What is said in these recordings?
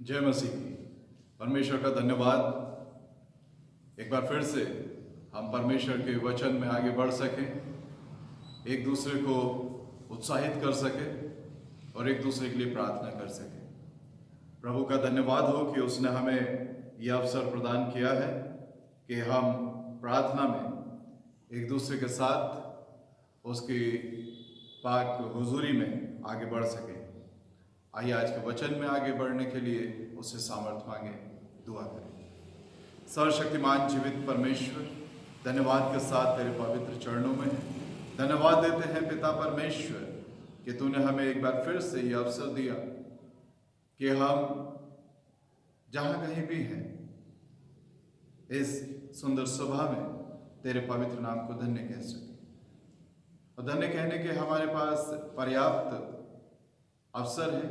जय मसीह की। परमेश्वर का धन्यवाद। एक बार फिर से हम परमेश्वर के वचन में आगे बढ़ सकें, एक दूसरे को उत्साहित कर सकें और एक दूसरे के लिए प्रार्थना कर सकें। प्रभु का धन्यवाद हो कि उसने हमें यह अवसर प्रदान किया है कि हम प्रार्थना में एक दूसरे के साथ उसकी पाक हुजूरी में आगे बढ़ सकें। आइए आज के वचन में आगे बढ़ने के लिए उससे सामर्थ्य मांगे, दुआ करें। सर्वशक्तिमान जीवित परमेश्वर, धन्यवाद के साथ तेरे पवित्र चरणों में धन्यवाद देते हैं पिता परमेश्वर कि तूने हमें एक बार फिर से यह अवसर दिया कि हम जहाँ कहीं भी हैं इस सुंदर सभा में तेरे पवित्र नाम को धन्य कह सकें। और धन्य कहने के हमारे पास पर्याप्त अवसर है,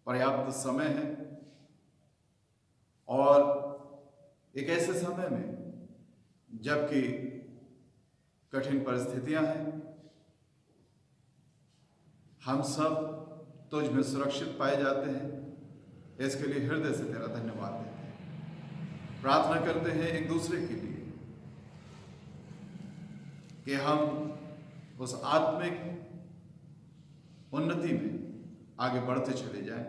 पर्याप्त समय है और एक ऐसे समय में जबकि कठिन परिस्थितियां हैं, हम सब तुझ में सुरक्षित पाए जाते हैं। इसके लिए हृदय से तेरा धन्यवाद देते हैं। प्रार्थना करते हैं एक दूसरे के लिए कि हम उस आत्मिक उन्नति में आगे बढ़ते चले जाएं।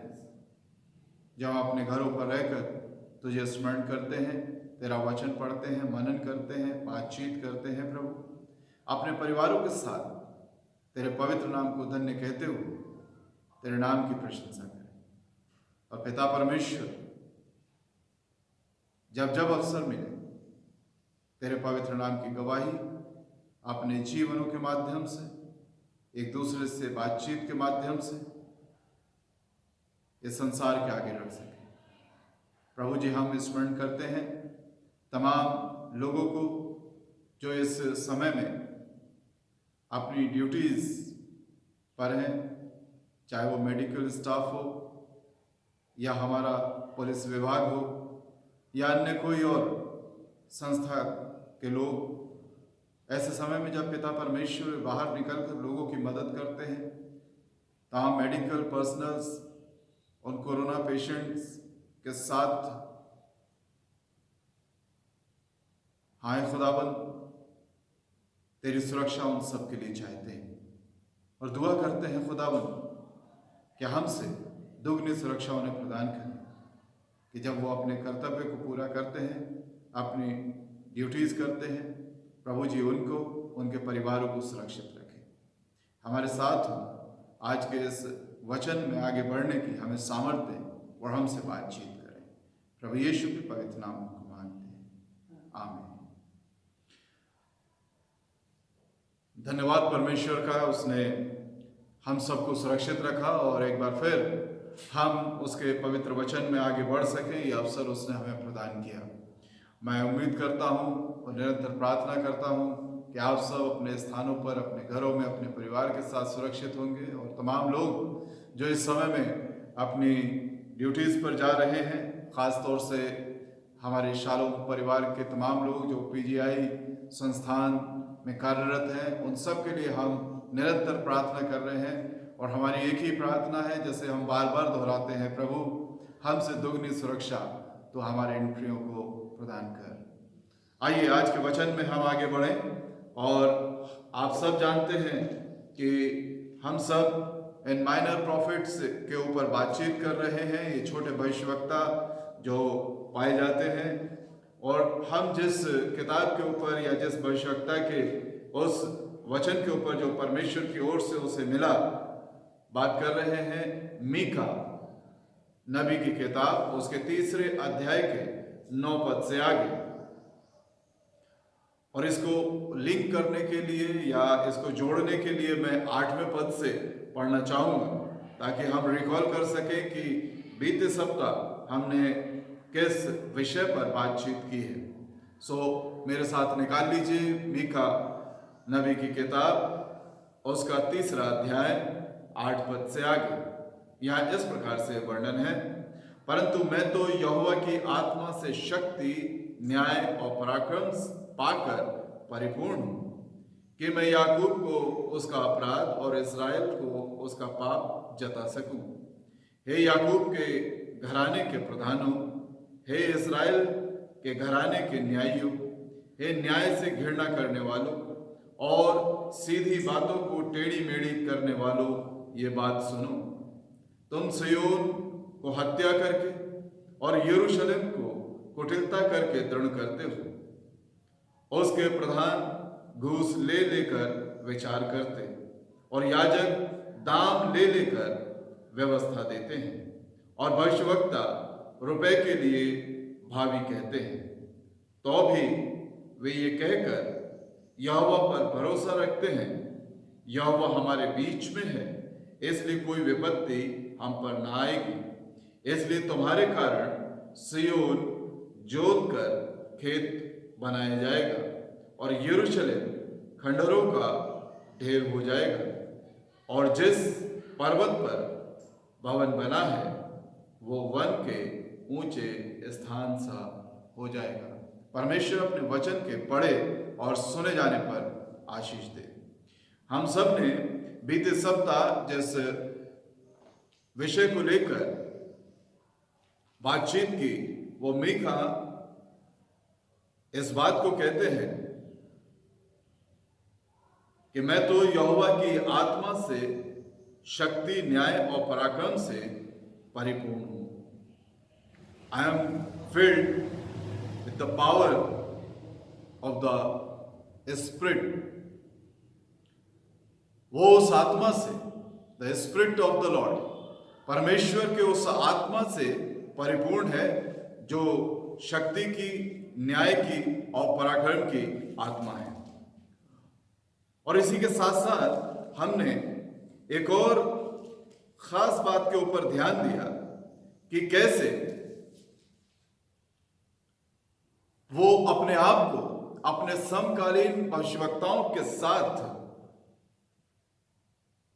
जब हम अपने घरों पर रहकर तुझे स्मरण करते हैं, तेरा वचन पढ़ते हैं, मनन करते हैं, बातचीत करते हैं, प्रभु अपने परिवारों के साथ तेरे पवित्र नाम को धन्य कहते हुए तेरे नाम की प्रशंसा करें। और पिता परमेश्वर, जब जब अवसर मिले तेरे पवित्र नाम की गवाही अपने जीवनों के माध्यम से, एक दूसरे से बातचीत के माध्यम से इस संसार के आगे रख सके। प्रभु जी, हम स्मरण करते हैं तमाम लोगों को जो इस समय में अपनी ड्यूटीज पर हैं, चाहे वो मेडिकल स्टाफ हो या हमारा पुलिस विभाग हो या अन्य कोई और संस्था के लोग। ऐसे समय में जब पिता परमेश्वर बाहर निकलकर लोगों की मदद करते हैं, तमाम मेडिकल पर्सनल्स उन कोरोना पेशेंट्स के साथ, हाय खुदाबंद, तेरी सुरक्षा उन सब के लिए चाहते हैं और दुआ करते हैं खुदाबंद कि हमसे दुगनी सुरक्षा उन्हें प्रदान करें कि जब वो अपने कर्तव्य को पूरा करते हैं, अपनी ड्यूटीज़ करते हैं, प्रभु जी उनको, उनके परिवारों को सुरक्षित रखें। हमारे साथ हो, आज के इस वचन में आगे बढ़ने की हमें सामर्थ्य दें और हमसे बातचीत करें। प्रभु यीशु के पवित्र नाम को मांगते हैं, आमीन। धन्यवाद परमेश्वर का, उसने हम सबको सुरक्षित रखा और एक बार फिर हम उसके पवित्र वचन में आगे बढ़ सकें, यह अवसर उसने हमें प्रदान किया। मैं उम्मीद करता हूँ और निरंतर प्रार्थना करता हूँ कि आप सब अपने स्थानों पर, अपने घरों में, अपने परिवार के साथ सुरक्षित होंगे। और तमाम लोग जो इस समय में अपनी ड्यूटीज़ पर जा रहे हैं, ख़ास तौर से हमारे शालोम परिवार के तमाम लोग जो पीजीआई संस्थान में कार्यरत हैं, उन सब के लिए हम निरंतर प्रार्थना कर रहे हैं। और हमारी एक ही प्रार्थना है, जैसे हम बार बार दोहराते हैं, प्रभु हमसे दुगनी सुरक्षा तो हमारे इन प्रियों को प्रदान कर। आइए आज के वचन में हम आगे बढ़ें। और आप सब जानते हैं कि हम सब इन माइनर प्रॉफिट्स के ऊपर बातचीत कर रहे हैं, ये छोटे भविष्यवक्ता जो पाए जाते हैं। और हम जिस किताब के ऊपर या जिस भविष्यवक्ता के उस वचन के ऊपर जो परमेश्वर की ओर से उसे मिला, बात कर रहे हैं मीका नबी की किताब, उसके 3 अध्याय के 9 पद से आगे। और इसको लिंक करने के लिए या इसको जोड़ने के लिए मैं 8वें पद से पढ़ना चाहूँगा, ताकि हम रिकॉल कर सकें कि बीते सप्ताह हमने किस विषय पर बातचीत की है। मेरे साथ निकाल लीजिए मीका नबी की किताब, उसका 3 अध्याय 8 पद से आगे। यहाँ इस प्रकार से वर्णन है, परंतु मैं तो यहोवा की आत्मा से शक्ति, न्याय और पराक्रम पाकर परिपूर्ण हूँ कि मैं याकूब को उसका अपराध और इस्राएल को उसका पाप जता सकूं। हे याकूब के घराने के प्रधानों, हे इस्राएल के घराने के न्यायियों, हे न्याय से घृणा करने वालों और सीधी बातों को टेढ़ी मेढ़ी करने वालों, ये बात सुनो। तुम सिय्योन को हत्या करके और यरूशलेम को कुटिलता करके दृढ़ करते हो। उसके प्रधान घूस ले लेकर विचार करते और याजक दाम ले लेकर व्यवस्था देते हैं और भविष्यवक्ता रुपए के लिए भावी कहते हैं। तो भी वे ये कहकर यहोवा पर भरोसा रखते हैं, यहोवा हमारे बीच में है, इसलिए कोई विपत्ति हम पर न आएगी। इसलिए तुम्हारे कारण सिय्योन जोत कर खेत बनाया जाएगा और यरूशलेम खंडहरों का ढेर हो जाएगा, और जिस पर्वत पर भवन बना है वो वन के ऊंचे स्थान सा हो जाएगा। परमेश्वर अपने वचन के पढ़े और सुने जाने पर आशीष दे। हम सब ने बीते सप्ताह जिस विषय को लेकर बातचीत की, वो मीका इस बात को कहते हैं कि मैं तो यहोवा की आत्मा से शक्ति, न्याय और पराक्रम से परिपूर्ण हूं। I am filled with the power of the Spirit. वो उस आत्मा से, the Spirit of the Lord, परमेश्वर के उस आत्मा से परिपूर्ण है जो शक्ति की, न्याय की और पराक्रम की आत्मा है। और इसी के साथ साथ हमने एक और खास बात के ऊपर ध्यान दिया कि कैसे वो अपने आप को अपने समकालीन भविष्यवक्ताओं के साथ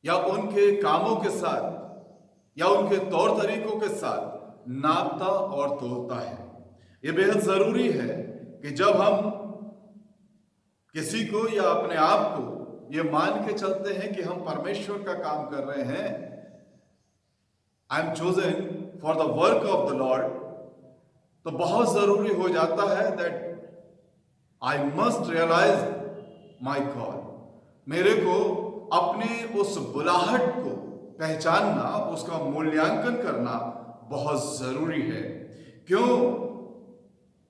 या उनके कामों के साथ या उनके तौर तरीकों के साथ नापता और तोलता है। ये बेहद जरूरी है कि जब हम किसी को या अपने आप को ये मान के चलते हैं कि हम परमेश्वर का काम कर रहे हैं, I am chosen for the work of the Lord, तो बहुत जरूरी हो जाता है that I must realise my call. मेरे को अपने उस बुलाहट को पहचानना, उसका मूल्यांकन करना बहुत जरूरी है। क्यों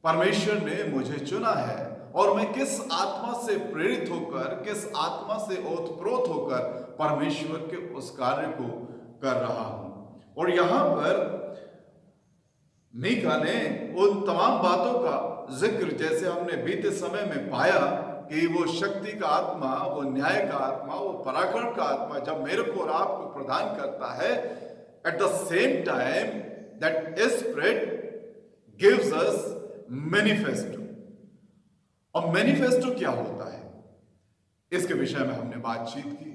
परमेश्वर ने मुझे चुना है और मैं किस आत्मा से प्रेरित होकर, किस आत्मा से ओतप्रोत होकर परमेश्वर के उस कार्य को कर रहा हूं। और यहां पर मीका ने उन तमाम बातों का जिक्र, जैसे हमने बीते समय में पाया कि वो शक्ति का आत्मा, वो न्याय का आत्मा, वो पराक्रम का आत्मा जब मेरे को और आपको प्रदान करता है, at the same time that spirit gives us manifesto. और मैनिफेस्टो क्या होता है, इसके विषय में हमने बातचीत की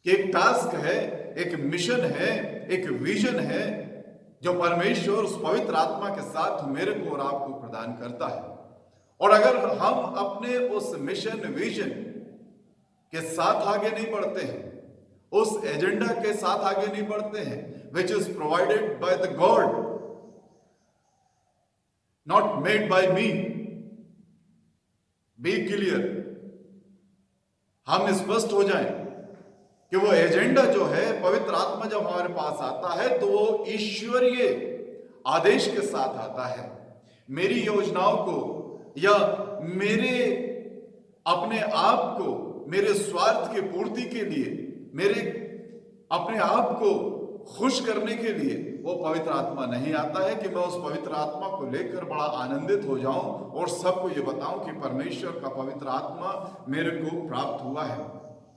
कि एक टास्क है, एक मिशन है, एक विजन है जो परमेश्वर उस पवित्र आत्मा के साथ मेरे को और आपको प्रदान करता है। और अगर हम अपने उस मिशन, विजन के साथ आगे नहीं बढ़ते हैं, उस एजेंडा के साथ आगे नहीं बढ़ते हैं, which is provided by the God, not made by me, be clear, हम स्पष्ट हो जाएं कि वो एजेंडा जो है, पवित्र आत्मा जब हमारे पास आता है तो वो ईश्वरीय आदेश के साथ आता है। मेरी योजनाओं को या मेरे अपने आप को, मेरे स्वार्थ की पूर्ति के लिए, मेरे अपने आप को खुश करने के लिए वो पवित्र आत्मा नहीं आता है कि मैं उस पवित्र आत्मा को लेकर बड़ा आनंदित हो जाऊं और सबको ये बताऊं कि परमेश्वर का पवित्र आत्मा मेरे को प्राप्त हुआ है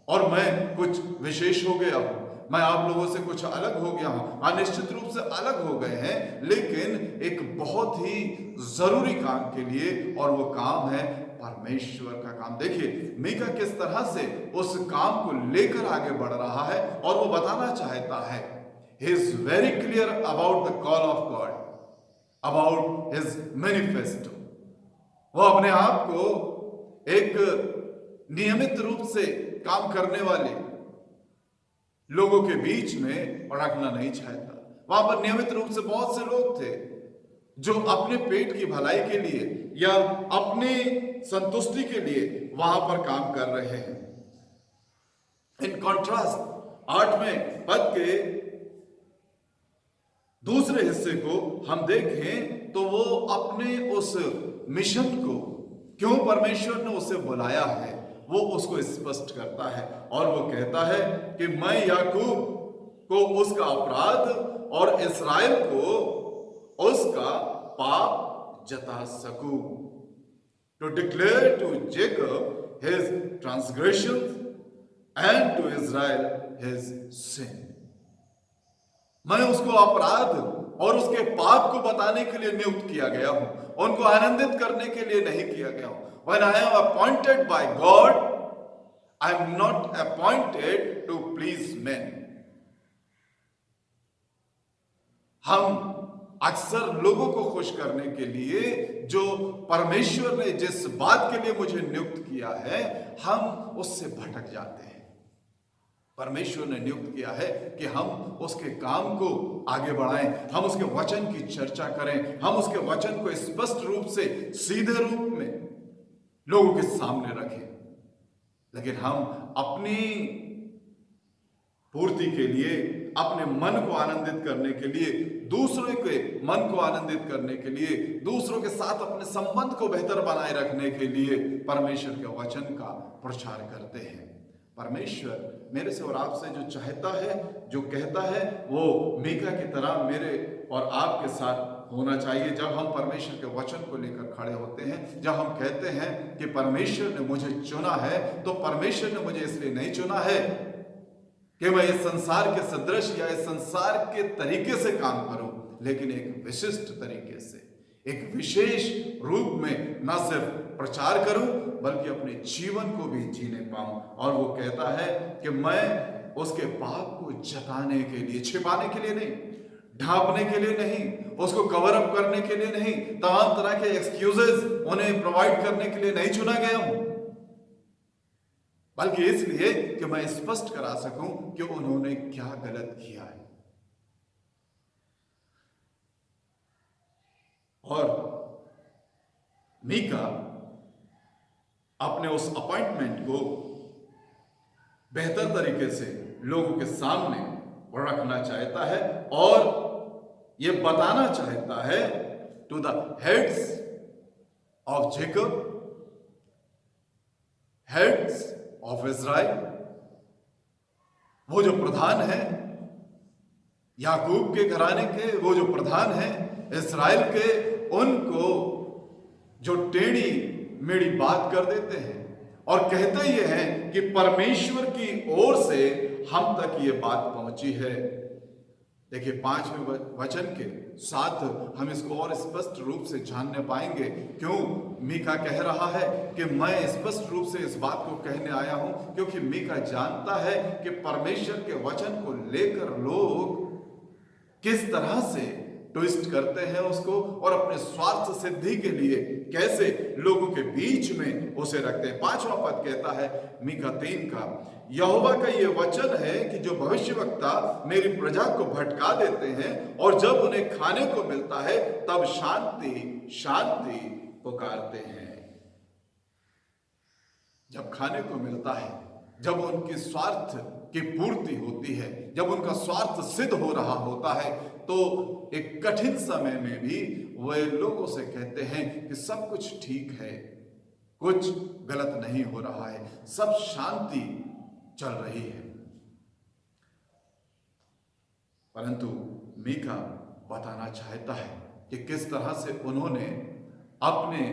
और मैं कुछ विशेष हो गया हूं, मैं आप लोगों से कुछ अलग हो गया हूं। हाँ, निश्चित रूप से अलग हो गए हैं, लेकिन एक बहुत ही जरूरी काम के लिए, और वो काम है परमेश्वर का काम। देखिए मीका किस तरह से उस काम को लेकर आगे बढ़ रहा है और वो बताना चाहता है, he is very clear about the call of God, about his manifesto। वो अपने आप को एक नियमित रूप से काम करने वाले लोगों के बीच में रखना नहीं चाहता। वहां पर नियमित रूप से बहुत से लोग थे जो अपने पेट की भलाई के लिए या अपनी संतुष्टि के लिए वहां पर काम कर रहे हैं। इन कॉन्ट्रास्ट 8वें पद के दूसरे हिस्से को हम देखें तो वो अपने उस मिशन को, क्यों परमेश्वर ने उसे बुलाया है, वो उसको स्पष्ट करता है और वो कहता है कि मैं याकूब को उसका अपराध और इस्राएल को उसका पाप जता सकूं, to declare to Jacob his transgressions and to Israel his sin. मैं उसको अपराध और उसके पाप को बताने के लिए नियुक्त किया गया हूं, उनको आनंदित करने के लिए नहीं किया गया हूं। When I am appointed by God, I am not appointed to please men. हम अक्सर लोगों को खुश करने के लिए, जो परमेश्वर ने जिस बात के लिए मुझे नियुक्त किया है, हम उससे भटक जाते हैं। परमेश्वर ने नियुक्त किया है कि हम उसके काम को आगे बढ़ाएं, हम उसके वचन की चर्चा करें, हम उसके वचन को स्पष्ट रूप से, सीधे रूप में लोगों के सामने रखें। लेकिन हम अपनी पूर्ति के लिए, अपने मन को आनंदित करने के लिए, दूसरों के मन को आनंदित करने के लिए, दूसरों के साथ अपने संबंध को बेहतर बनाए रखने के लिए परमेश्वर के वचन का प्रचार करते हैं। परमेश्वर मेरे से और आपसे जो चाहता है, जो कहता है, वो मीका की तरह मेरे और आपके साथ होना चाहिए। जब हम परमेश्वर के वचन को लेकर खड़े होते हैं, जब हम कहते हैं कि परमेश्वर ने मुझे चुना है, तो परमेश्वर ने मुझे इसलिए नहीं चुना है कि मैं इस संसार के सदृश या इस संसार के तरीके से काम करूं, लेकिन एक विशिष्ट तरीके से, एक विशेष रूप में न सिर्फ प्रचार करूं बल्कि अपने जीवन को भी जीने पाऊं। और वो कहता है कि मैं उसके पाप को जताने के लिए, छिपाने के लिए नहीं, ढांपने के लिए नहीं, उसको कवर अप करने के लिए नहीं, तमाम तरह के एक्सक्यूजेस उन्हें प्रोवाइड करने के लिए नहीं चुना गया हूं, बल्कि इसलिए कि मैं स्पष्ट करा सकूं कि उन्होंने क्या गलत किया है। और मीका अपने उस अपॉइंटमेंट को बेहतर तरीके से लोगों के सामने रखना चाहता है और यह बताना चाहता है to the heads of Jacob, heads of Israel, वो जो प्रधान है याकूब के घराने के, वो जो प्रधान है इज़राइल के, उनको जो टेढ़ी मेढ़ी बात कर देते हैं और कहते ये हैं कि परमेश्वर की ओर से हम तक ये बात पहुंची है। देखिए 5वें वचन के साथ हम इसको और स्पष्ट रूप से जानने पाएंगे क्यों मीका कह रहा है कि मैं स्पष्ट रूप से इस बात को कहने आया हूं, क्योंकि मीका जानता है कि परमेश्वर के वचन को लेकर लोग किस तरह से ट्विस्ट करते हैं उसको और अपने स्वार्थ सिद्धि के लिए कैसे लोगों के बीच में उसे रखते हैं। 5वां पद कहता है मीका 3 का, यहोवा का ये वचन है कि जो भविष्यवक्ता मेरी प्रजा को भटका देते हैं और जब उन्हें खाने को मिलता है तब शांति शांति पुकारते हैं। जब खाने को मिलता है, जब उनकी स्वार्थ की पूर्ति होती है, जब उनका स्वार्थ सिद्ध हो रहा होता है, तो एक कठिन समय में भी वे लोगों से कहते हैं कि सब कुछ ठीक है, कुछ गलत नहीं हो रहा है, सब शांति चल रही है। परंतु मीका बताना चाहता है कि किस तरह से उन्होंने अपने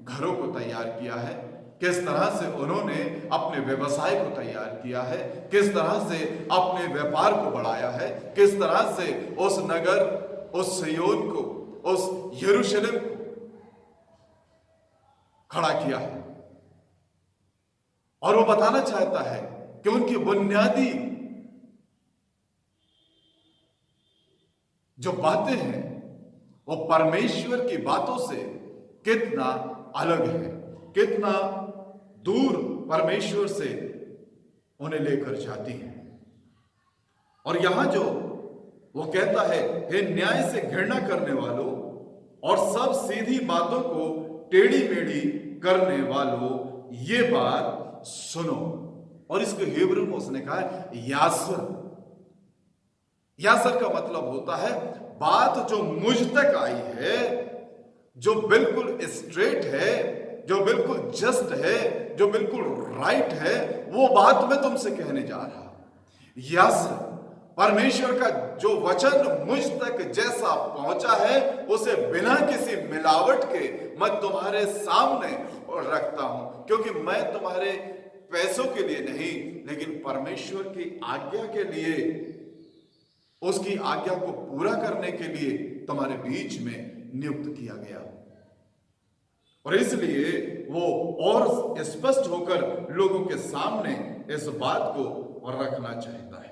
घरों को तैयार किया है, किस तरह से उन्होंने अपने व्यवसाय को तैयार किया है, किस तरह से अपने व्यापार को बढ़ाया है, किस तरह से उस नगर, उस सिय्योन को, उस यरूशलेम को खड़ा किया है। और वो बताना चाहता है कि उनकी बुनियादी जो बातें हैं वो परमेश्वर की बातों से कितना अलग है, कितना दूर परमेश्वर से उन्हें लेकर जाती हैं। और यहां जो वो कहता है, हे न्याय से घृणा करने वालों और सब सीधी बातों को टेढ़ी मेढ़ी करने वालों, ये बात सुनो। और इसको हिब्रू में उसने कहा है यासर। यासर का मतलब होता है बात जो मुझ तक आई है, जो बिल्कुल स्ट्रेट है, जो बिल्कुल जस्ट है, जो बिल्कुल राइट है, वो बात मैं तुमसे कहने जा रहा हूं। यासर परमेश्वर का जो वचन मुझ तक जैसा पहुंचा है, उसे बिना किसी मिलावट के मैं तुम्हारे सामने रखता हूं, क्योंकि मैं तुम्हारे पैसों के लिए नहीं, लेकिन परमेश्वर की आज्ञा के लिए, उसकी आज्ञा को पूरा करने के लिए तुम्हारे बीच में नियुक्त किया गया। और इसलिए वो और स्पष्ट होकर लोगों के सामने इस बात को रखना चाहता है।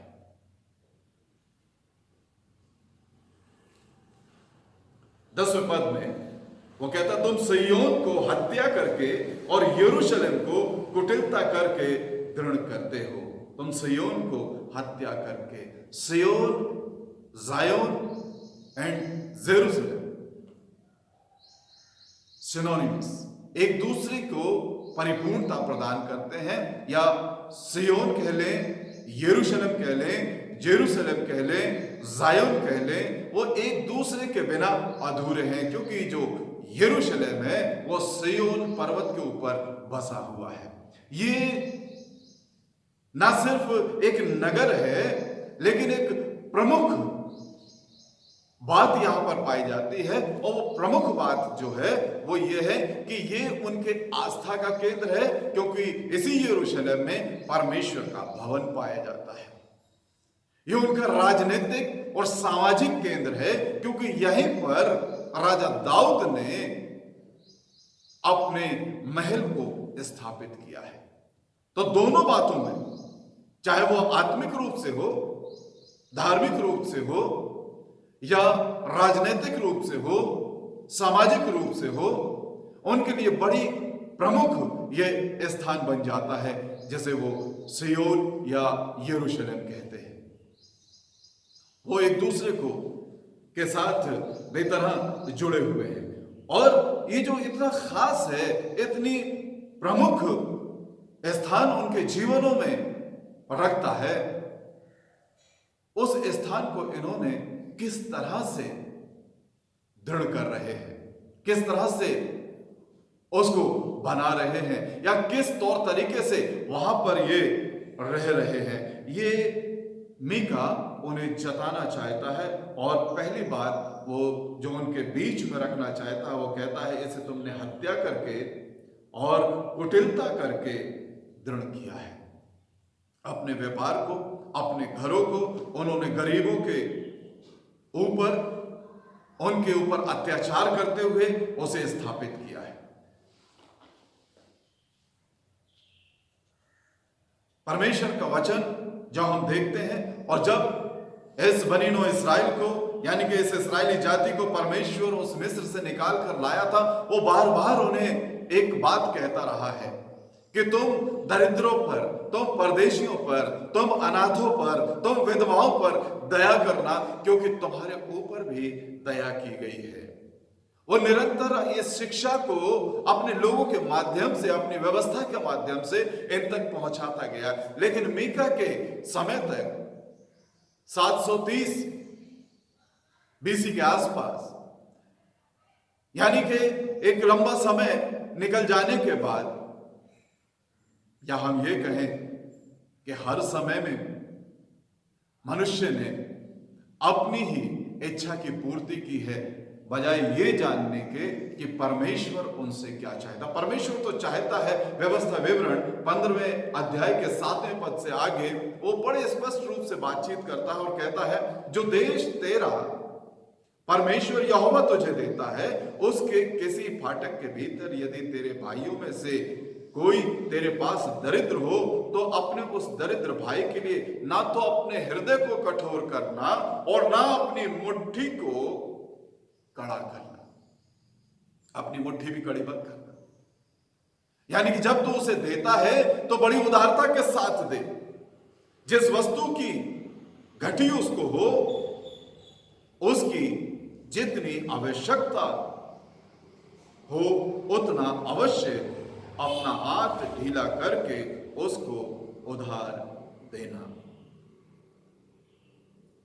10वें पद में वो कहता, तुम सिय्योन को हत्या करके और यरूशलेम को कुटिलता करके दृढ़ करते हो। तुम सिय्योन को हत्या करके, सिय्योन, ज़ायोन एंड जेरूशलेम सिनोनिम्स, एक दूसरे को परिपूर्णता प्रदान करते हैं। या सिय्योन कह लें, यरूशलेम कह लें, जेरूशलेम कह लें, ज़ायोन कह लें, वो एक दूसरे के बिना अधूरे हैं, क्योंकि जो यरूशलेम है वो सिय्योन पर्वत के ऊपर बसा हुआ है। ये ना सिर्फ एक नगर है, लेकिन एक प्रमुख बात यहां पर पाई जाती है। और वो प्रमुख बात जो है वो ये है कि ये उनके आस्था का केंद्र है, क्योंकि इसी यरूशलेम में परमेश्वर का भवन पाया जाता है। ये उनका राजनीतिक और सामाजिक केंद्र है, क्योंकि यहीं पर राजा दाऊद ने अपने महल को स्थापित किया है। तो दोनों बातों में, चाहे वो आत्मिक रूप से हो, धार्मिक रूप से हो, या राजनीतिक रूप से हो, सामाजिक रूप से हो, उनके लिए बड़ी प्रमुख ये स्थान बन जाता है, जैसे वो सिय्योन या यरूशलेम कहते हैं। वो एक दूसरे को के साथ बेतरह जुड़े हुए हैं। और ये जो इतना खास है, इतनी प्रमुख स्थान उनके जीवनों में रखता है, उस स्थान को इन्होंने किस तरह से दृढ़ कर रहे हैं, किस तरह से उसको बना रहे हैं, या किस तौर तरीके से वहां पर ये रह रहे हैं, ये मीका उन्हें जताना चाहता है। और पहली बात वो जो उनके बीच में रखना चाहता है, वो कहता है, इसे तुमने हत्या करके और कुटिलता करके दृढ़ किया है। अपने व्यापार को, अपने घरों को उन्होंने गरीबों के ऊपर, उनके ऊपर अत्याचार करते हुए उसे स्थापित किया है। परमेश्वर का वचन जब हम देखते हैं, और जब इस बनी नौ इस्राएल को, यानी कि इस इस्राएली जाति को परमेश्वर उस मिस्र से निकाल कर लाया था, वो बार बार उन्हें एक बात कहता रहा है कि तुम दरिद्रों पर, तुम परदेशियों पर, तुम अनाथों पर, तुम विधवाओं पर दया करना, क्योंकि तुम्हारे ऊपर भी दया की गई है। वो निरंतर इस शिक्षा को अपने लोगों के माध्यम से, अपनी व्यवस्था के माध्यम से इन तक पहुंचाता गया। लेकिन मीका के समय तक 730 बीसी के आसपास, यानी कि एक लंबा समय निकल जाने के बाद, या हम ये कहें कि हर समय में मनुष्य ने अपनी ही इच्छा की पूर्ति की है, बजाय ये जानने के कि परमेश्वर उनसे क्या चाहता। परमेश्वर तो चाहता है, व्यवस्था विवरण 15वें अध्याय के 7वें पद से आगे वो बड़े स्पष्ट रूप से बातचीत करता है और कहता है, जो देश तेरा परमेश्वर यहोवा तुझे देता है, उसके किसी फाटक के भीतर यदि तेरे भाइयों में से कोई तेरे पास दरिद्र हो, तो अपने उस दरिद्र भाई के लिए ना तो अपने हृदय को कठोर करना और ना अपनी मुट्ठी को कड़ा करना, अपनी मुट्ठी भी कड़ी मत करना। यानी कि जब तू उसे देता है तो बड़ी उदारता के साथ दे। जिस वस्तु की घटी उसको हो, उसकी जितनी आवश्यकता हो उतना अवश्य अपना हाथ ढीला करके उसको उधार देना।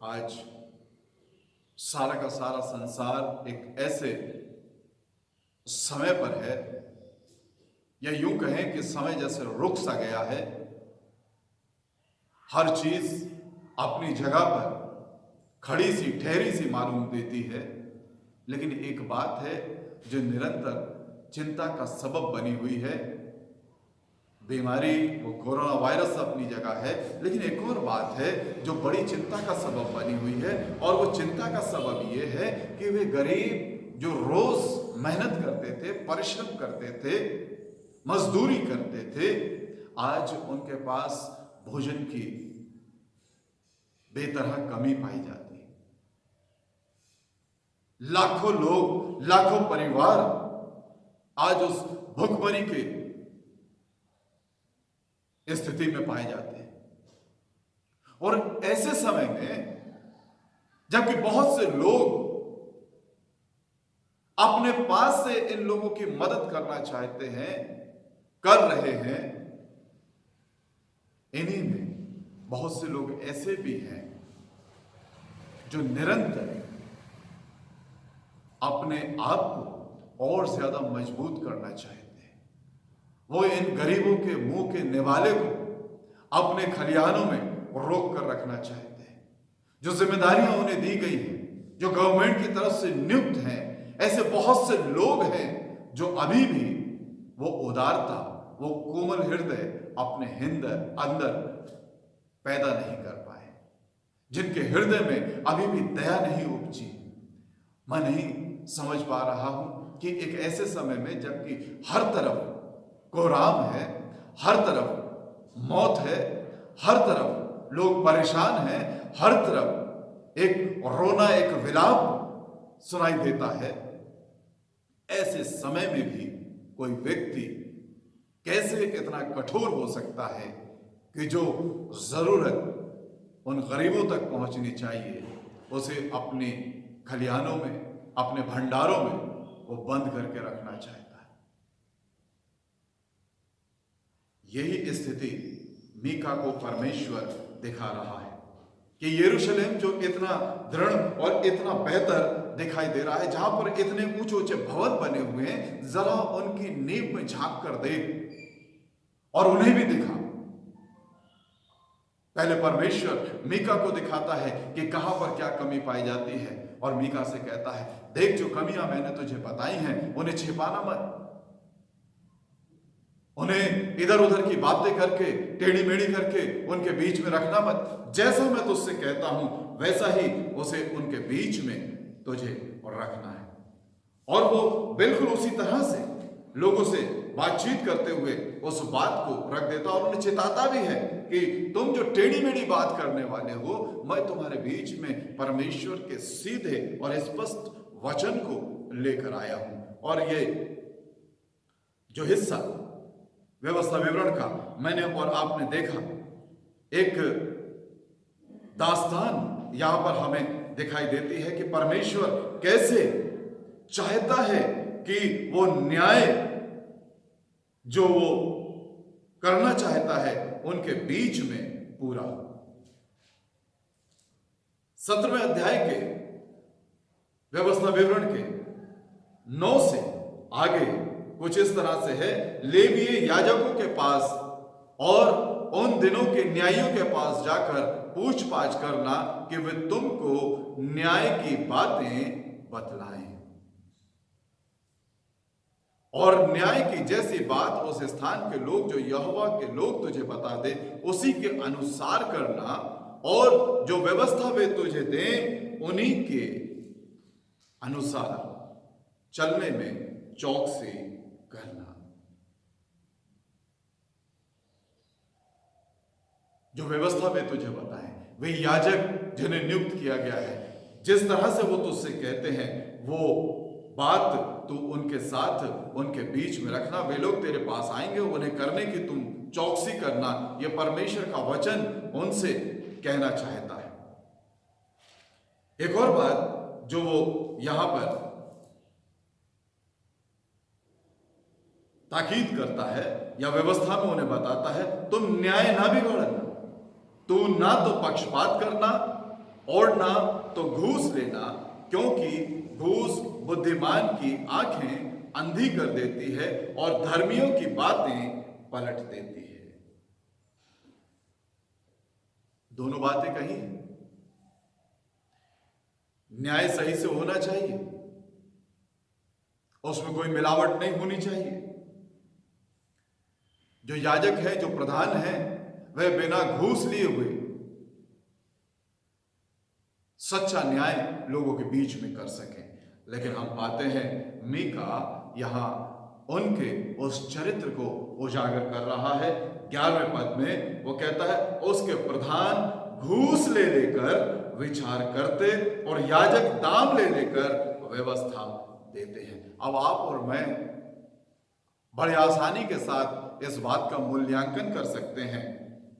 आज सारा का सारा संसार एक ऐसे समय पर है, या यूं कहें कि समय जैसे रुक सा गया है। हर चीज अपनी जगह पर खड़ी सी ठहरी सी मालूम देती है, लेकिन एक बात है जो निरंतर चिंता का सबब बनी हुई है। बीमारी वो कोरोना वायरस अपनी जगह है, लेकिन एक और बात है जो बड़ी चिंता का सबब बनी हुई है, और वो चिंता का सबब ये है कि वे गरीब जो रोज मेहनत करते थे, परिश्रम करते थे, मजदूरी करते थे, आज उनके पास भोजन की बेतरह कमी पाई जाती है। लाखों लोग, लाखों परिवार आज उस भुखमरी के स्थिति में पाए जाते हैं। और ऐसे समय में जबकि बहुत से लोग अपने पास से इन लोगों की मदद करना चाहते हैं, कर रहे हैं, इन्हीं में बहुत से लोग ऐसे भी हैं जो निरंतर अपने आप को और ज्यादा मजबूत करना चाहते हैं। वो इन गरीबों के मुंह के निवाले को अपने खलिहानों में रोक कर रखना चाहते हैं। जो जिम्मेदारियां उन्हें दी गई हैं, जो गवर्नमेंट की तरफ से नियुक्त हैं, ऐसे बहुत से लोग हैं जो अभी भी वो उदारता, वो कोमल हृदय अपने अंदर पैदा नहीं कर पाए, जिनके हृदय में अभी भी दया नहीं उपजी। मैं नहीं समझ पा रहा हूं कि एक ऐसे समय में जबकि हर तरफ कोहराम है, हर तरफ मौत है, हर तरफ लोग परेशान हैं, हर तरफ एक रोना, एक विलाप सुनाई देता है, ऐसे समय में भी कोई व्यक्ति कैसे इतना कठोर हो सकता है कि जो जरूरत उन गरीबों तक पहुंचनी चाहिए उसे अपने खलिहानों में, अपने भंडारों में वो बंद करके रखना चाहता है। यही स्थिति मीका को परमेश्वर दिखा रहा है कि यरूशलेम जो इतना दृढ़ और इतना बेहतर दिखाई दे रहा है, जहां पर इतने ऊंचे ऊंचे भवन बने हुए हैं, जरा उनकी नींव में झांक कर देख। और उन्हें भी दिखा। पहले परमेश्वर मीका को दिखाता है कि कहां पर क्या कमी पाई जाती है, और मीका से कहता है, देख जो कमियां मैंने तुझे बताई हैं उन्हें छिपाना मत, उन्हें इधर उधर की बातें करके, टेढ़ी मेढ़ी करके उनके बीच में रखना मत। जैसा मैं तुझसे कहता हूं वैसा ही उसे उनके बीच में तुझे रखना है। और वो बिल्कुल उसी तरह से लोगों से बातचीत करते हुए उस बात को रख देता, और उन्हें चेताता भी है कि तुम जो टेढ़ी मेढ़ी बात करने वाले हो, मैं तुम्हारे बीच में परमेश्वर के सीधे और स्पष्ट वचन को लेकर आया हूं। और ये जो हिस्सा व्यवस्था विवरण का मैंने और आपने देखा, एक दास्तान यहां पर हमें दिखाई देती है कि परमेश्वर कैसे चाहता है कि वो न्याय जो वो करना चाहता है उनके बीच में पूरा हो। 17वें अध्याय के व्यवस्था विवरण के 9 से आगे कुछ इस तरह से है, लेवीय याजकों के पास और उन दिनों के न्यायियों के पास जाकर पूछताछ करना कि वे तुमको न्याय की बातें बतलाएं, और न्याय की जैसी बात उस स्थान के लोग जो यहोवा के लोग तुझे बता दे उसी के अनुसार करना, और जो व्यवस्था वे तुझे दें उन्हीं के अनुसार चलने में चौकसी करना। जो व्यवस्था वे तुझे बताएं, वे याजक जिन्हें नियुक्त किया गया है, जिस तरह से वो तुझसे कहते हैं वो बात तू उनके साथ उनके बीच में रखना। वे लोग तेरे पास आएंगे, उन्हें करने की तुम चौकसी करना। यह परमेश्वर का वचन उनसे कहना चाहता है। एक और बात जो वो यहां पर ताकीद करता है या व्यवस्था में उन्हें बताता है, तुम न्याय ना बिगाड़ना, तू ना तो पक्षपात करना और ना तो घूस लेना, क्योंकि घूस बुद्धिमान की आंखें अंधी कर देती है और धर्मियों की बातें पलट देती है। दोनों बातें कही। न्याय सही से होना चाहिए, उसमें कोई मिलावट नहीं होनी चाहिए। जो याजक है, जो प्रधान है, वह बिना घूस लिए हुए सच्चा न्याय लोगों के बीच में कर सके। लेकिन हम पाते हैं मीका यहां उनके उस चरित्र को उजागर कर रहा है। 11वें पद में वो कहता है, उसके प्रधान घूस ले लेकर विचार करते और याजक दाम ले लेकर व्यवस्था देते हैं। अब आप और मैं बड़ी आसानी के साथ इस बात का मूल्यांकन कर सकते हैं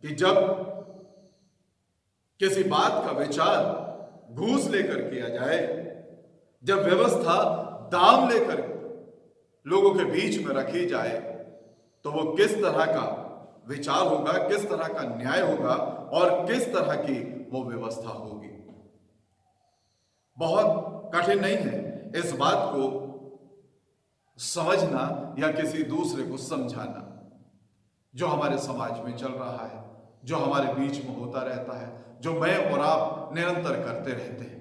कि जब किसी बात का विचार घूस लेकर किया जाए, जब व्यवस्था दाम लेकर लोगों के बीच में रखी जाए, तो वो किस तरह का विचार होगा, किस तरह का न्याय होगा और किस तरह की वो व्यवस्था होगी। बहुत कठिन नहीं है इस बात को समझना या किसी दूसरे को समझाना। जो हमारे समाज में चल रहा है, जो हमारे बीच में होता रहता है, जो मैं और आप निरंतर करते रहते हैं।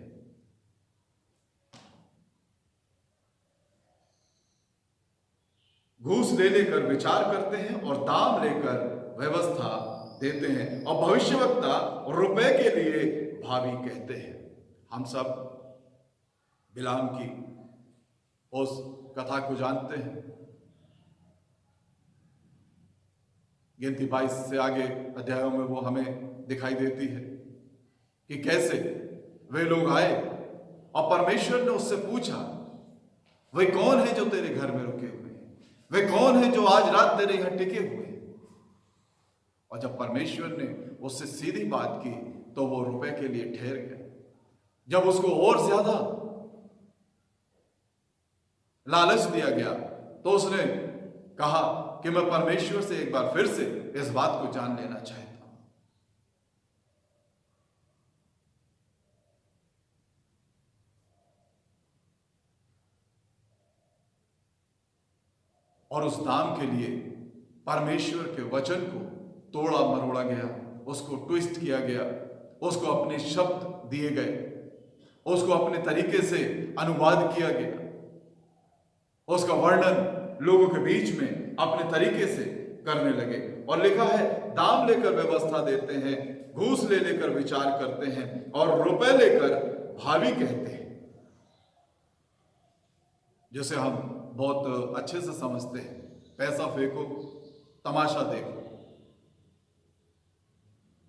घूस ले लेकर विचार करते हैं और दाम लेकर व्यवस्था देते हैं और भविष्यवक्ता रुपए के लिए भावी कहते हैं। हम सब बिलाम की उस कथा को जानते हैं। गिनती 22 से आगे अध्यायों में वो हमें दिखाई देती है कि कैसे वे लोग आए और परमेश्वर ने उससे पूछा, वे कौन है जो तेरे घर में रुके हुए हैं, वे कौन है जो आज रात तेरे यहां टिके हुए हैं। और जब परमेश्वर ने उससे सीधी बात की तो वो रुपए के लिए ठहर गए। जब उसको और ज्यादा लालच दिया गया तो उसने कहा कि मैं परमेश्वर से एक बार फिर से इस बात को जान लेना चाहता हूं। और उस दाम के लिए परमेश्वर के वचन को तोड़ा मरोड़ा गया, उसको ट्विस्ट किया गया, उसको अपने शब्द दिए गए, उसको अपने तरीके से अनुवाद किया गया, उसका वर्णन लोगों के बीच में अपने तरीके से करने लगे। और लिखा है, दाम लेकर व्यवस्था देते हैं, घूस ले लेकर विचार करते हैं और रुपए लेकर भावी कहते हैं। जैसे हम बहुत अच्छे से समझते हैं, पैसा फेंको, तमाशा देखो,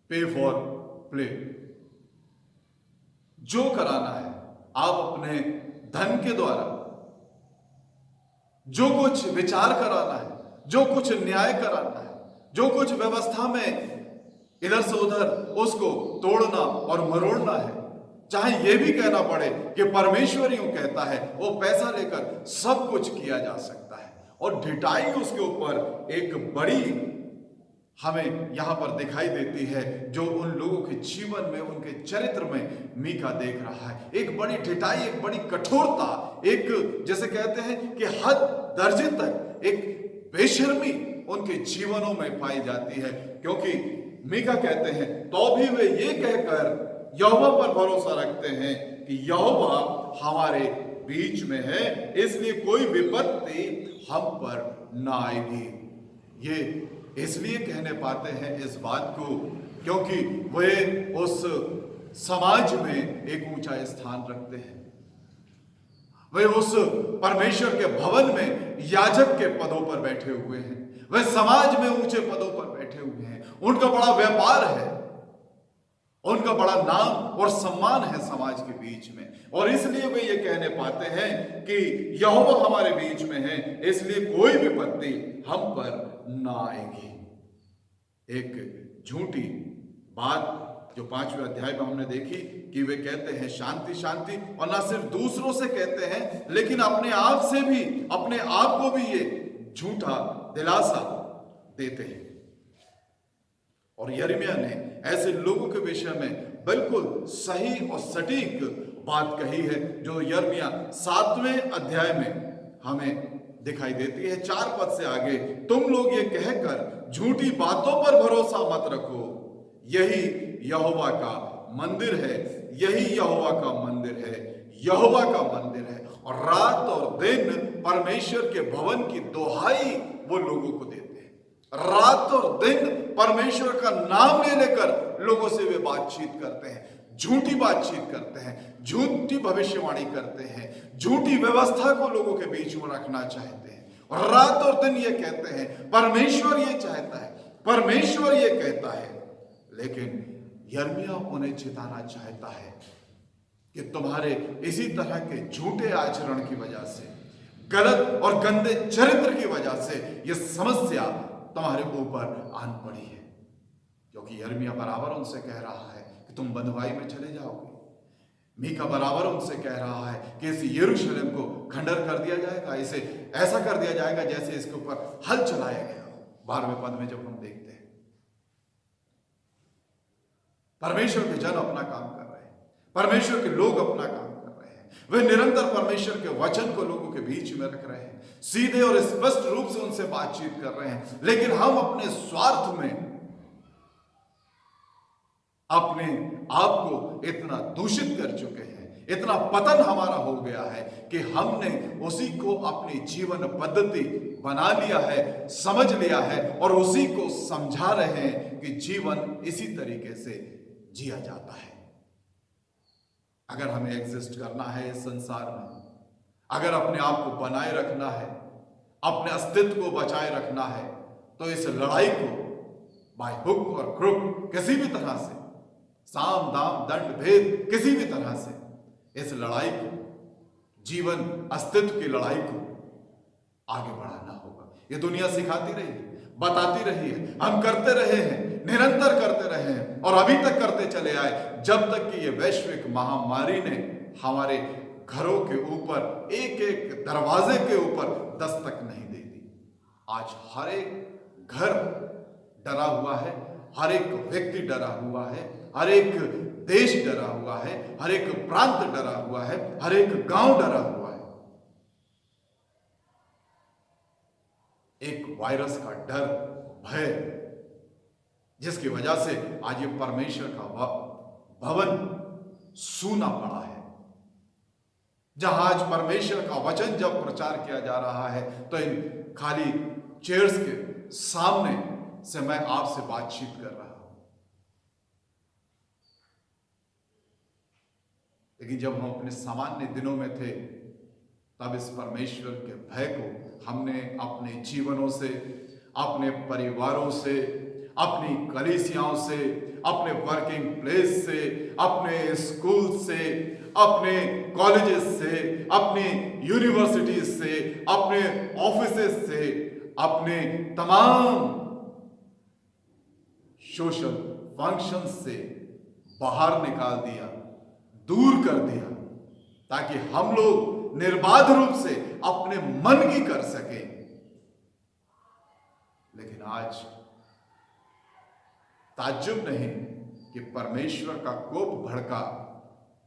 पे फॉर प्ले। जो कराना है आप अपने धन के द्वारा, जो कुछ विचार कराना है, जो कुछ न्याय कराना है, जो कुछ व्यवस्था में इधर से उधर उसको तोड़ना और मरोड़ना है, चाहे यह भी कहना पड़े कि परमेश्वर यूं कहता है, वो पैसा लेकर सब कुछ किया जा सकता है। और ढिठाई उसके ऊपर एक बड़ी हमें यहां पर दिखाई देती है, जो उन लोगों के जीवन में, उनके चरित्र में मीका देख रहा है। एक बड़ी ढिठाई, एक बड़ी कठोरता, एक जैसे कहते हैं कि हद दर्जे तक एक बेशर्मी उनके जीवनों में पाई जाती है। क्योंकि मीका कहते हैं, तो भी वे ये कहकर यहोवा पर भरोसा रखते हैं कि यहोवा हमारे बीच में है, इसलिए कोई विपत्ति हम पर ना आएगी। ये इसलिए कहने पाते हैं इस बात को क्योंकि वे उस समाज में एक ऊंचा स्थान रखते हैं। वे उस परमेश्वर के भवन में याजक के पदों पर बैठे हुए हैं, वे समाज में ऊंचे पदों पर बैठे हुए हैं, उनका बड़ा व्यापार है, उनका बड़ा नाम और सम्मान है समाज के बीच में। और इसलिए वे ये कहने पाते हैं कि यहोवा हमारे बीच में है, इसलिए कोई विपत्ति हम पर ना आएगी। एक झूठी बात जो 5वें अध्याय में हमने देखी कि वे कहते हैं शांति शांति, और ना सिर्फ दूसरों से कहते हैं लेकिन अपने आप से भी, अपने आप को भी ये झूठा दिलासा देते हैं। और यिर्मयाह ने ऐसे लोगों के विषय में बिल्कुल सही और सटीक बात कही है, जो यिर्मयाह 7वें अध्याय में हमें दिखाई देती है। 4 पद से आगे, तुम लोग ये कहकर झूठी बातों पर भरोसा मत रखो, यही यहोवा का मंदिर है, यही यहोवा का मंदिर है, यहोवा का मंदिर है। और रात और दिन परमेश्वर के भवन की दोहाई वो लोगों को देते हैं। रात और दिन परमेश्वर का नाम ले लेकर लोगों से वे बातचीत करते हैं, झूठी बातचीत करते हैं, झूठी भविष्यवाणी करते हैं, झूठी व्यवस्था को लोगों के बीच में रखना चाहते हैं। और रात और दिन ये कहते हैं परमेश्वर ये चाहता है, परमेश्वर ये कहता है। लेकिन यिर्मयाह उन्हें चिताना चाहता है कि तुम्हारे इसी तरह के झूठे आचरण की वजह से, गलत और गंदे चरित्र की वजह से यह समस्या तुम्हारे ऊपर आन पड़ी है। क्योंकि यिर्मयाह बराबर उनसे कह रहा है कि तुम बंधुआई में चले जाओगे। मीका बराबर उनसे कह रहा है कि इस यरूशलेम को खंडर कर दिया जाएगा, इसे ऐसा कर दिया जाएगा जैसे इसके ऊपर हल चलाया गया। 12वें पद में जब हम देखते हैं परमेश्वर के जन अपना काम कर रहे हैं, परमेश्वर के लोग अपना काम कर रहे हैं, वे निरंतर परमेश्वर के वचन को लोगों के बीच में रख रहे हैं, सीधे और स्पष्ट रूप से उनसे बातचीत कर रहे हैं। लेकिन हम अपने स्वार्थ में अपने आप को इतना दूषित कर चुके हैं, इतना पतन हमारा हो गया है कि हमने उसी को अपनी जीवन पद्धति बना लिया है, समझ लिया है, और उसी को समझा रहे हैं कि जीवन इसी तरीके से जिया जाता है। अगर हमें एग्जिस्ट करना है इस संसार में, अगर अपने आप को बनाए रखना है, अपने अस्तित्व को बचाए रखना है, तो इस लड़ाई को बाय हुक और क्रुक किसी भी तरह से, साम दाम दंड भेद किसी भी तरह से, इस लड़ाई को, जीवन अस्तित्व की लड़ाई को आगे बढ़ाना होगा। ये दुनिया सिखाती रही है, बताती रही है, हम करते रहे हैं, निरंतर करते रहे हैं, और अभी तक करते चले आए, जब तक कि ये वैश्विक महामारी ने हमारे घरों के ऊपर, एक एक दरवाजे के ऊपर दस्तक नहीं दे दी। आज हर एक घर डरा हुआ है, हर एक व्यक्ति डरा हुआ है, हर एक देश डरा हुआ है, हर एक प्रांत डरा हुआ है, हर एक गांव डरा हुआ है। एक वायरस का डर, भय, जिसकी वजह से आज ये परमेश्वर का भवन सूना पड़ा है। जहां आज परमेश्वर का वचन जब प्रचार किया जा रहा है, तो इन खाली चेयर्स के सामने से मैं आपसे बातचीत कर रहा हूं। लेकिन जब हम अपने सामान्य दिनों में थे, तब इस परमेश्वर के भय को हमने अपने जीवनों से, अपने परिवारों से, अपनी कलीसियाओं से, अपने वर्किंग प्लेस से, अपने स्कूल से, अपने कॉलेजेस से, अपनी यूनिवर्सिटीज से, अपने ऑफिसेस से, अपने तमाम सोशल फंक्शन से बाहर निकाल दिया, दूर कर दिया, ताकि हम लोग निर्बाध रूप से अपने मन की कर सके। लेकिन आज ताज्जुब नहीं कि परमेश्वर का कोप भड़का,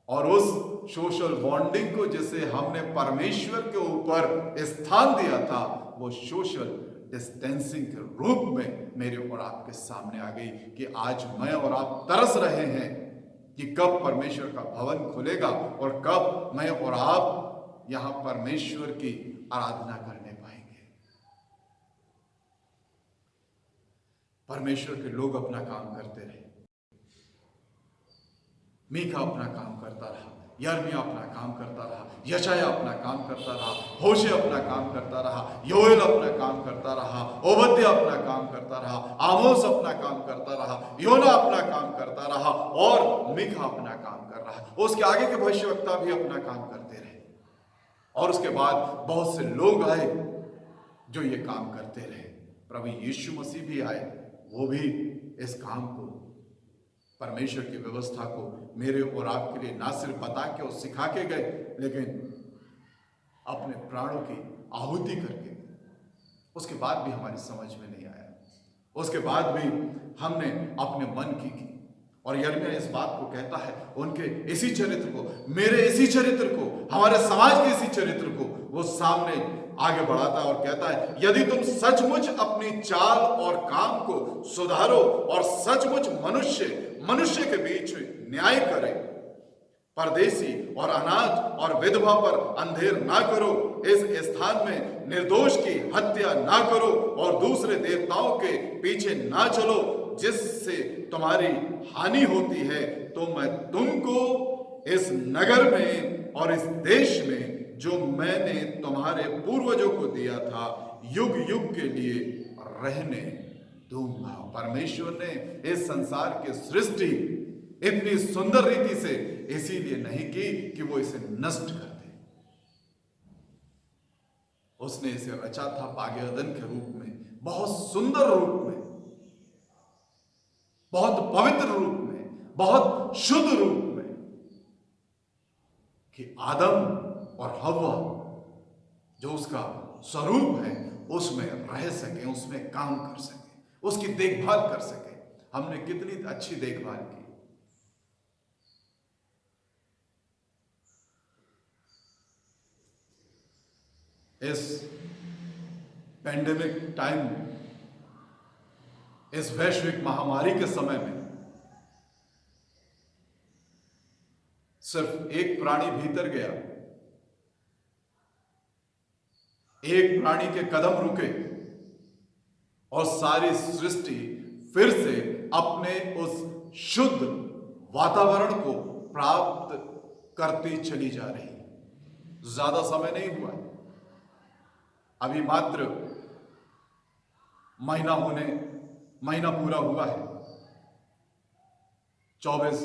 और उस सोशल बॉन्डिंग को जिसे हमने परमेश्वर के ऊपर स्थान दिया था, वो सोशल डिस्टेंसिंग के रूप में मेरे और आपके सामने आ गई। कि आज मैं और आप तरस रहे हैं कि कब परमेश्वर का भवन खुलेगा और कब मैं और आप यहां परमेश्वर की आराधना करने पाएंगे। परमेश्वर के लोग अपना काम करते रहे, मीका अपना काम करता रहा, यिर्मयाह अपना काम करता रहा, यशायाह अपना काम करता रहा, होशे अपना काम करता रहा, योएल अपना काम करता रहा, ओबद्याह अपना काम करता रहा, आमोस अपना काम करता रहा, योना अपना काम करता रहा, और मीका अपना काम कर रहा। उसके आगे के भविष्यवक्ता भी अपना काम करते रहे, और उसके बाद बहुत से लोग आए जो ये काम करते रहे। प्रभु यीशु मसीह भी आए, वो भी इस काम को परमेश्वर की व्यवस्था को मेरे और आपके लिए ना सिर्फ बता के और सिखा के गए, लेकिन अपने प्राणों की आहुति करके उसके बाद भी हमारी समझ में नहीं आया, उसके बाद भी हमने अपने मन की। और यिर्मयाह इस बात को कहता है, उनके इसी चरित्र को, मेरे इसी चरित्र को, हमारे समाज के इसी चरित्र को वो सामने आगे बढ़ाता है और कहता है, यदि तुम सचमुच अपनी चाल और काम को सुधारो और सचमुच मनुष्य के बीच न्याय करे, परदेसी और अनाथ और विधवा पर अंधेर ना करो, इस स्थान में निर्दोष की हत्या ना करो और दूसरे देवताओं के पीछे ना चलो जिससे तुम्हारी हानि होती है, तो मैं तुमको इस नगर में और इस देश में जो मैंने तुम्हारे पूर्वजों को दिया था युग युग के लिए रहने दूंगा। परमेश्वर ने इस संसार की सृष्टि इतनी सुंदर रीति से इसीलिए नहीं की कि वो इसे नष्ट कर दे। उसने इसे रचा था बागेदन के रूप में, बहुत सुंदर रूप में, बहुत पवित्र रूप में, बहुत शुद्ध रूप में, कि आदम और हव्वा जो उसका स्वरूप है उसमें रह सके, उसमें काम कर सके, उसकी देखभाल कर सके। हमने कितनी अच्छी देखभाल की। इस पैंडेमिक टाइम में, इस वैश्विक महामारी के समय में सिर्फ एक प्राणी भीतर गया, एक प्राणी के कदम रुके और सारी सृष्टि फिर से अपने उस शुद्ध वातावरण को प्राप्त करती चली जा रही है। ज्यादा समय नहीं हुआ है, अभी मात्र महीना पूरा हुआ है। 24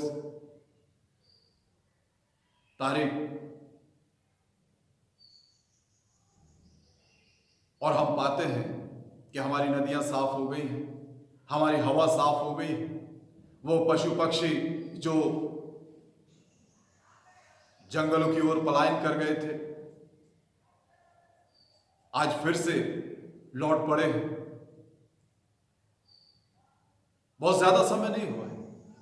तारीख, और हम पाते हैं कि हमारी नदियां साफ हो गई हैं, हमारी हवा साफ हो गई है। वो पशु पक्षी जो जंगलों की ओर पलायन कर गए थे, आज फिर से लौट पड़े हैं। बहुत ज्यादा समय नहीं हुआ है,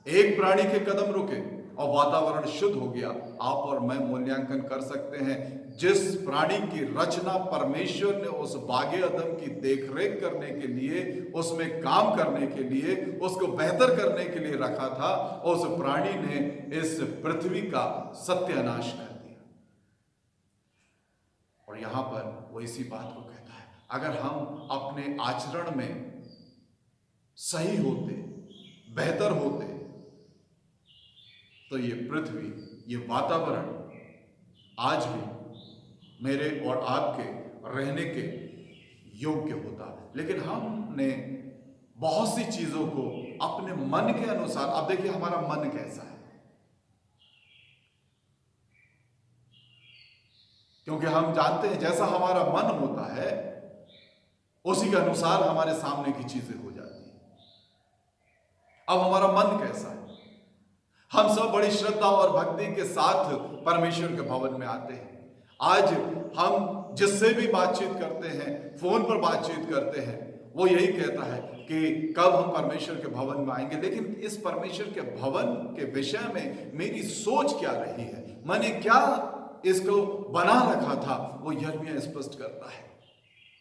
एक प्राणी के कदम रुके और वातावरण शुद्ध हो गया। आप और मैं मूल्यांकन कर सकते हैं, जिस प्राणी की रचना परमेश्वर ने उस बागे अदम की देखरेख करने के लिए, उसमें काम करने के लिए, उसको बेहतर करने के लिए रखा था, उस प्राणी ने इस पृथ्वी का सत्यानाश कर दिया। और यहां पर वो इसी बात को कहता है, अगर हम अपने आचरण में सही होते, बेहतर होते, तो ये पृथ्वी, ये वातावरण आज भी मेरे और आपके रहने के योग्य होता। लेकिन हमने बहुत सी चीजों को अपने मन के अनुसार, अब देखिए हमारा मन कैसा है, क्योंकि हम जानते हैं जैसा हमारा मन होता है उसी के अनुसार हमारे सामने की चीजें हो जाती हैं। अब हमारा मन कैसा है? हम सब बड़ी श्रद्धा और भक्ति के साथ परमेश्वर के भवन में आते हैं। आज हम जिससे भी बातचीत करते हैं, फोन पर बातचीत करते हैं, वो यही कहता है कि कब हम परमेश्वर के भवन में आएंगे। लेकिन इस परमेश्वर के भवन के विषय में मेरी सोच क्या रही है, मैंने क्या इसको बना रखा था, वो यिर्मयाह स्पष्ट करता है।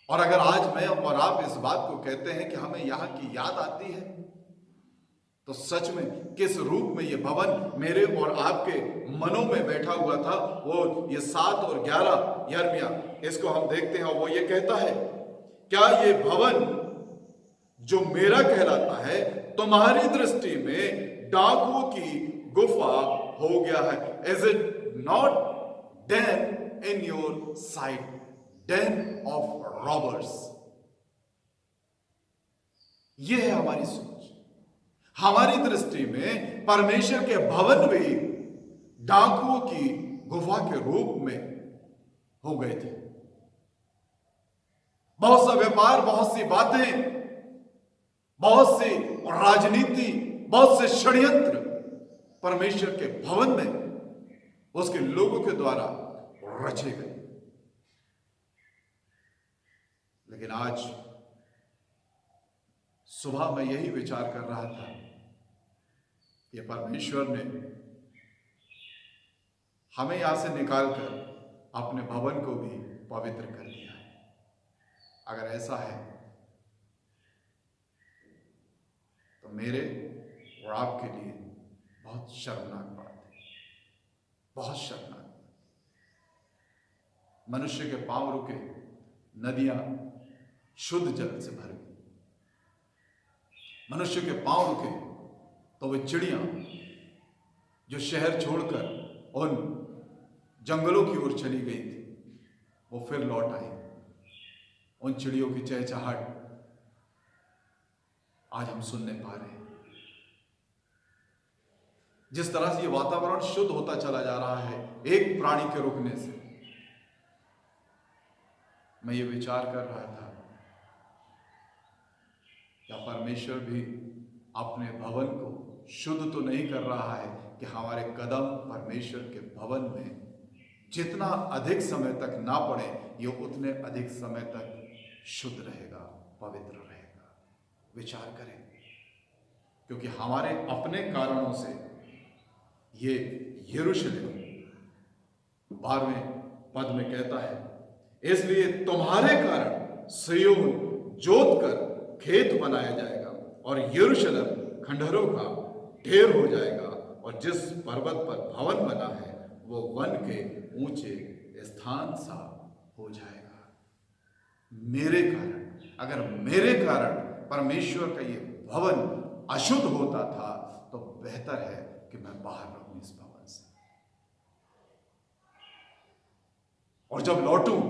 और अगर आज मैं और आप इस बात को कहते हैं कि हमें यहाँ की याद आती है, तो सच में किस रूप में ये भवन मेरे और आपके मनों में बैठा हुआ था। वो ये 7 और 11 यिर्मयाह, इसको हम देखते हैं और वो ये कहता है, क्या ये भवन जो मेरा कहलाता है तुम्हारी दृष्टि में डाकुओं की गुफा हो गया है? Is it not den in your sight, den of robbers? यह है हमारी सोच। हमारी दृष्टि में परमेश्वर के भवन भी डाकुओं की गुफा के रूप में हो गए थे। बहुत सा व्यापार, बहुत सी बातें, बहुत सी राजनीति, बहुत से षड्यंत्र परमेश्वर के भवन में उसके लोगों के द्वारा रचे गए। लेकिन आज सुबह मैं यही विचार कर रहा था, ये परमेश्वर ने हमें यहां से निकालकर अपने भवन को भी पवित्र कर दिया है। अगर ऐसा है तो मेरे और आपके लिए बहुत शर्मनाक बात है, बहुत शर्मनाक। मनुष्य के पांव रुके, नदियां शुद्ध जल से भर गई। मनुष्य के पांव रुके तो वे चिड़ियां जो शहर छोड़कर उन जंगलों की ओर चली गई थी, वो फिर लौट आई। उन चिड़ियों की चहचहाट आज हम सुनने पा रहे हैं। जिस तरह से ये वातावरण शुद्ध होता चला जा रहा है एक प्राणी के रुकने से, मैं ये विचार कर रहा था, क्या परमेश्वर भी अपने भवन को शुद्ध तो नहीं कर रहा है कि हमारे कदम परमेश्वर के भवन में जितना अधिक समय तक ना पड़े, ये उतने अधिक समय तक शुद्ध रहेगा, पवित्र रहेगा। विचार करें, क्योंकि हमारे अपने कारणों से ये यरूशलेम 12वें पद में कहता है, इसलिए तुम्हारे कारण सिय्योन जोत कर खेत बनाया जाएगा और यरूशलेम खंडहरों का ढेर हो जाएगा, और जिस पर्वत पर भवन बना है वो वन के ऊंचे स्थान सा हो जाएगा। मेरे कारण, अगर मेरे कारण परमेश्वर का ये भवन अशुद्ध होता था तो बेहतर है कि मैं बाहर रहूं इस भवन से, और जब लौटूं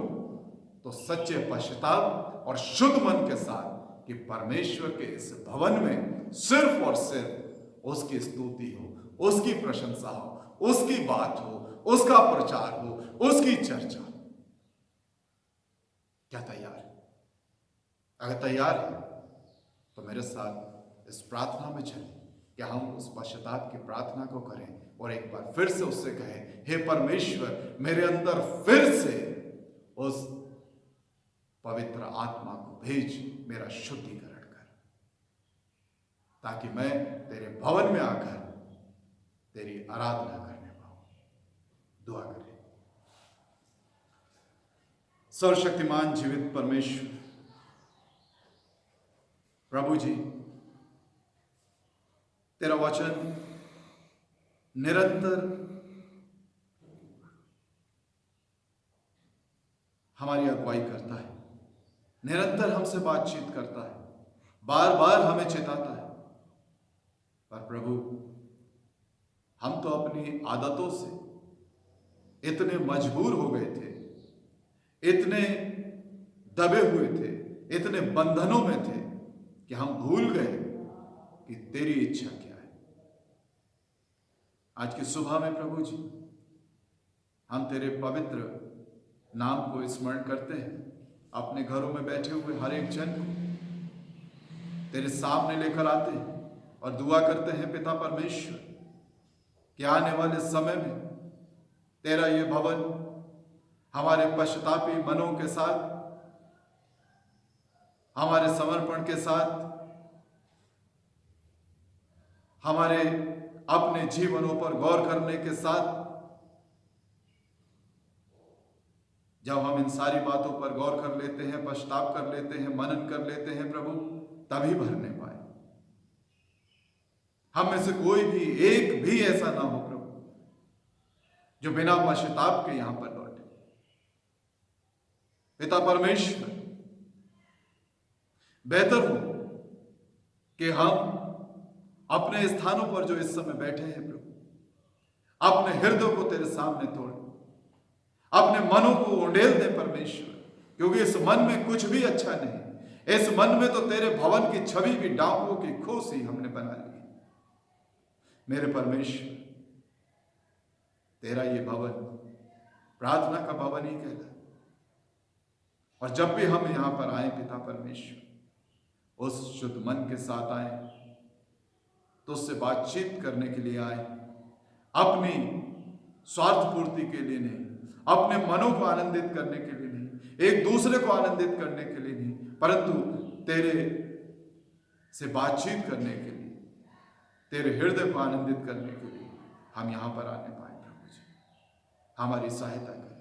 तो सच्चे पश्चाताप और शुद्ध मन के साथ कि परमेश्वर के इस भवन में सिर्फ और सिर्फ उसकी स्तुति हो, उसकी प्रशंसा हो, उसकी बात हो, उसका प्रचार हो, उसकी चर्चा। क्या तैयार है? अगर तैयार है तो मेरे साथ इस प्रार्थना में चलें कि हम उस पश्चाताप की प्रार्थना को करें और एक बार फिर से उससे कहें, हे परमेश्वर, मेरे अंदर फिर से उस पवित्र आत्मा को भेज, मेरा शुद्धिकरण कर, ताकि मैं तेरे भवन में आकर तेरी आराधना करने पाऊं। दुआ करें। सर्वशक्तिमान जीवित परमेश्वर प्रभु जी, तेरा वचन निरंतर हमारी अगुवाई करता है, निरंतर हमसे बातचीत करता है, बार बार हमें चेताता है। पर प्रभु, हम तो अपनी आदतों से इतने मजबूर हो गए थे, इतने दबे हुए थे, इतने बंधनों में थे कि हम भूल गए कि तेरी इच्छा क्या है। आज की सुबह में प्रभु जी, हम तेरे पवित्र नाम को स्मरण करते हैं, अपने घरों में बैठे हुए हर एक जन को तेरे सामने लेकर आते हैं और दुआ करते हैं, पिता परमेश्वर, कि आने वाले समय में तेरा ये भवन हमारे पश्चातापी मनों के साथ, हमारे समर्पण के साथ, हमारे अपने जीवनों पर गौर करने के साथ, जब हम इन सारी बातों पर गौर कर लेते हैं, पश्चाताप कर लेते हैं, मनन कर लेते हैं प्रभु, तभी भरने पाए। हम में से कोई भी एक भी ऐसा ना हो प्रभु जो बिना पश्चाताप के यहां पर लौटे। पिता परमेश्वर, बेहतर हो कि हम अपने स्थानों पर जो इस समय बैठे हैं प्रभु, अपने हृदय को तेरे सामने तोड़, अपने मनों को उंडेल दे परमेश्वर, क्योंकि इस मन में कुछ भी अच्छा नहीं। इस मन में तो तेरे भवन की छवि भी डाकुओं की खोज ही हमने बना ली। मेरे परमेश्वर, तेरा ये भवन प्रार्थना का भवन ही कहलाए, और जब भी हम यहां पर आए पिता परमेश्वर, उस शुद्ध मन के साथ आए तुझसे बातचीत करने के लिए आए, अपनी स्वार्थ पूर्ति के लिए नहीं, अपने मनों को आनंदित करने के लिए नहीं, एक दूसरे को आनंदित करने के लिए नहीं, परंतु तेरे से बातचीत करने के लिए, तेरे हृदय को आनंदित करने के लिए हम यहाँ पर आने पाए। प्रभु जी, हमारी सहायता करें।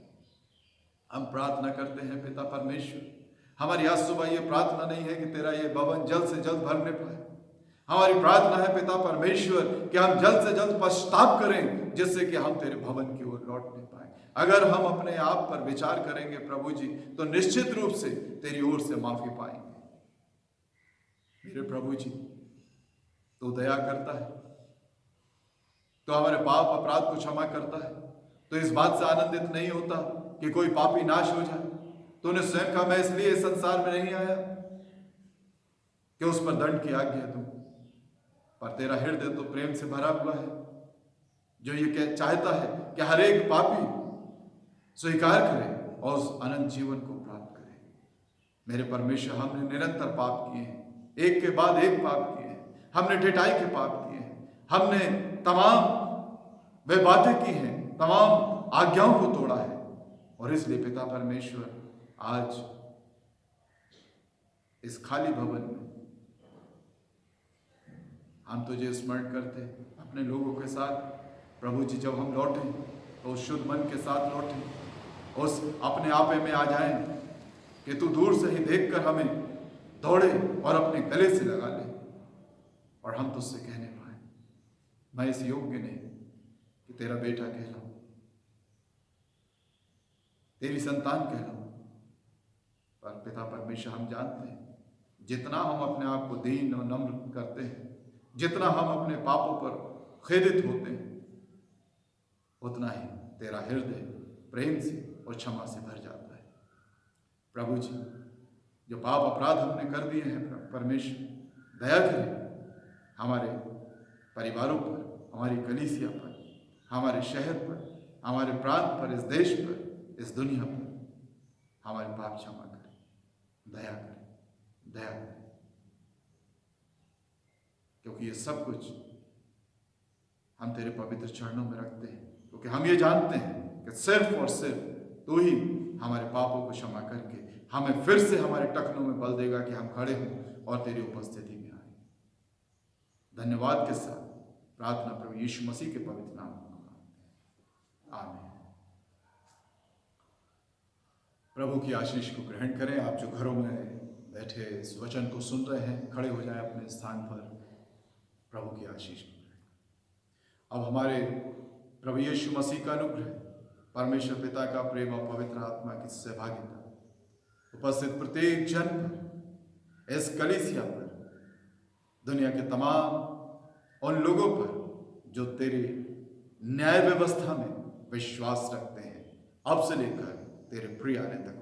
हम प्रार्थना करते हैं पिता परमेश्वर, हमारी आज सुबह ये प्रार्थना नहीं है कि तेरा ये भवन जल्द से जल्द भरने पाए। हमारी प्रार्थना है पिता परमेश्वर कि हम जल्द से जल्द पश्चाताप करें, जिससे कि हम तेरे भवन की ओर लौटने पाए। अगर हम अपने आप पर विचार करेंगे प्रभु जी, तो निश्चित रूप से तेरी ओर से माफी पाएंगे। मेरे प्रभु जी, तो दया करता है, तो हमारे पाप अपराध को क्षमा करता है, तो इस बात से आनंदित नहीं होता कि कोई पापी नाश हो जाए। तूने स्वयं कहा, मैं इसलिए इस संसार में नहीं आया कि उस पर दंड की आज्ञा दूं, पर तेरा हृदय तो प्रेम से भरा हुआ है, जो ये चाहता है कि हर एक पापी स्वीकार करे और उस अनंत जीवन को प्राप्त करे। मेरे परमेश्वर, हमने निरंतर पाप किए हैं, एक के बाद एक पाप किए हैं, हमने ढिठाई के पाप किए हैं, हमने तमाम वे बातें की हैं, तमाम आज्ञाओं को तोड़ा है। और इसलिए पिता परमेश्वर, आज इस खाली भवन में हम तुझे स्मरण करते अपने लोगों के साथ। प्रभु जी, जब हम लौटें तो उस शुद्ध मन के साथ लौटें, उस अपने आपे में आ जाएं कि तू दूर से ही देखकर हमें दौड़े और अपने गले से लगा ले, और हम तुझसे कहने पाए, मैं इस योग्य नहीं कि तेरा बेटा कहलाऊं, तेरी संतान कहलाऊं। पर पिता परमेश्वर, हम जानते हैं जितना हम अपने आप को दीन और नम्र करते हैं, जितना हम अपने पापों पर खेदित होते हैं, उतना ही तेरा हृदय प्रेम से और क्षमा से भर जाता है। प्रभु जी, जो पाप अपराध हमने कर दिए हैं परमेश्वर, दया करें हमारे परिवारों पर, हमारी कलीसिया पर, हमारे शहर पर, हमारे प्रांत पर, इस देश पर, इस दुनिया पर हमारे पाप क्षमा करें, दया करें, दया करें। क्योंकि ये सब कुछ हम तेरे पवित्र चरणों में रखते हैं, क्योंकि हम ये जानते हैं कि सिर्फ और सिर्फ तू ही हमारे पापों को क्षमा करके हमें फिर से हमारे टखनों में बल देगा कि हम खड़े हों और तेरी उपस्थिति में आए। धन्यवाद के साथ प्रार्थना प्रभु यीशु मसीह के पवित्र नाम में, आमीन। प्रभु की आशीष को ग्रहण करें। आप जो घरों में बैठे इस वचन को सुन रहे हैं, खड़े हो जाएं अपने स्थान पर, प्रभु की आशीष को ग्रहण। अब हमारे प्रभु यीशु मसीह का अनुग्रह, परमेश्वर पिता का प्रेम और पवित्र आत्मा की सहभागिता उपस्थित प्रत्येक जन पर, इस कलीसिया पर, दुनिया के तमाम उन लोगों पर जो तेरी न्याय व्यवस्था में विश्वास रखते हैं, अब से लेकर तेरे प्रिय आने तक